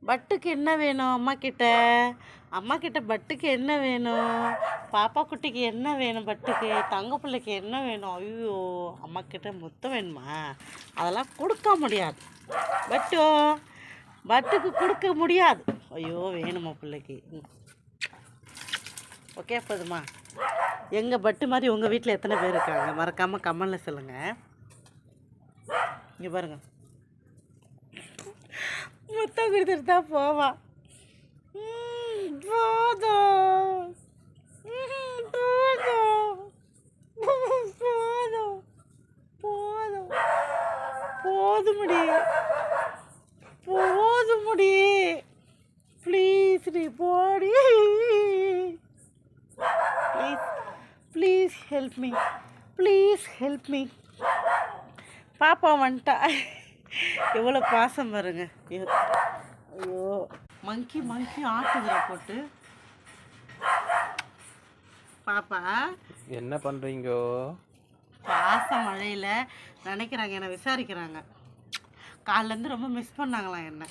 பட்டுக்கு என்ன வேணும் அம்மா கிட்ட? அம்மா கிட்ட பட்டுக்கு என்ன வேணும்? பாப்பா குட்டிக்கு என்ன வேணும்? பட்டுக்கு தங்க பிள்ளைக்கு என்ன வேணும்? ஐயோ, அம்மா கிட்ட முத்தம் வேணுமா? அதெல்லாம் கொடுக்க முடியாது. பட்டுக்கு கொடுக்க முடியாது. ஐயோ, வேணுமா பிள்ளைக்கு? ஓகே, போதுமா? எங்கள் பட்டு மாதிரி உங்கள் வீட்டில் எத்தனை பேர் இருக்காங்க? மறக்காமல் கமெண்டில் சொல்லுங்கள். இங்கே பாருங்க, முத்தம் கொடுத்துட்டு தான் போவான். போதும் போதும் போதும் போதும் போதுமுடி போதுமுடி, ப்ளீஸ் நீ போடி, please please help me, please help me. பாப்பா வந்துட்டா. எவ்வளோ பாசம் பாருங்க. ஐயோ, மங்கி ஆட்டுகிற போட்டு. பாப்பா என்ன பண்ணுறீங்க? பாச மழையில் நினைக்கிறாங்க, என்னை விசாரிக்கிறாங்க. காலிலேருந்து ரொம்ப மிஸ் பண்ணாங்களாம் என்ன.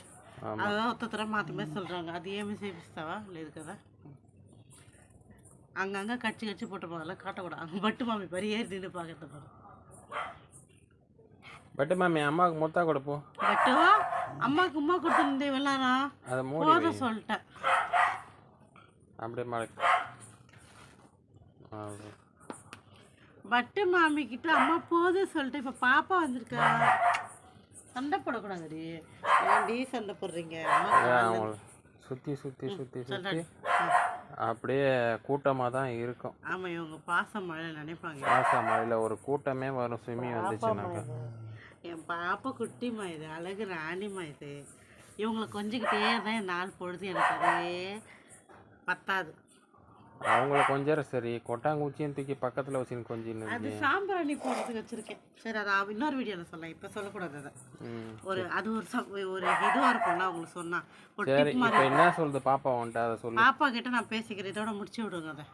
அதுதான் ஒருத்தர மாற்றி சொல்கிறாங்க. அது ஏன் மிஸ்ஸாவா இல்லை இருக்குதா? அங்கங்கே கட்சி போட்டு போதெல்லாம் காட்டக்கூடாது. பட்டு மாமி பெரிய நின்று பார்க்கறது பாரு. பட்டு மாமி அம்மாவுக்கு முத்தா கொடுப்போம். பட்டு அம்மாவுக்கு உமா கொடுத்துருந்தே விளாட்றான். அதை போதும் சொல்லிட்டேன். அப்படியே மாடு பட்டு மாமி கிட்ட அம்மா போதும் சொல்லிட்டேன். இப்போ பாப்பா வந்திருக்கா. சண்டை போடக்கூடாதுடி. ஏன்டி சண்டை போடுறீங்க? சுற்றி அப்படியே கூட்டமாக தான் இருக்கும். ஆமாம், இவங்க பாச மழை நினைப்பாங்க. பாச மழையில் ஒரு கூட்டமே வரும். ஸ்விம்மிங் வந்துச்சுனாக்கா. என் பாப்பா குட்டிமா இது, அழகு ராணிமா இது. இவங்களை கொஞ்சிக்கிட்டே தான் என் நாள் பொழுது. எனக்கு அதே பத்தாது. அவங்கள கொஞ்சம் சரி, கொட்டாங்குச்சியும் தூக்கி பக்கத்தில் வச்சுன்னு கொஞ்சம் அது சாம்பிராணி போடுறதுக்கு வச்சுருக்கேன். சரி, அதை இன்னொரு வீடியோவில் சொல்லலாம். இப்போ சொல்லக்கூடாது. அதை அது ஒரு இதுவாக இருக்கும்ல அவங்களுக்கு சொன்னால். சரி, இப்போ என்ன சொல்லுது பாப்பா வந்துட்டு அதை சொல்லு. பாப்பா கிட்ட நான் பேசிக்கிறேன். இதோட முடிச்சு விடுங்க அதை.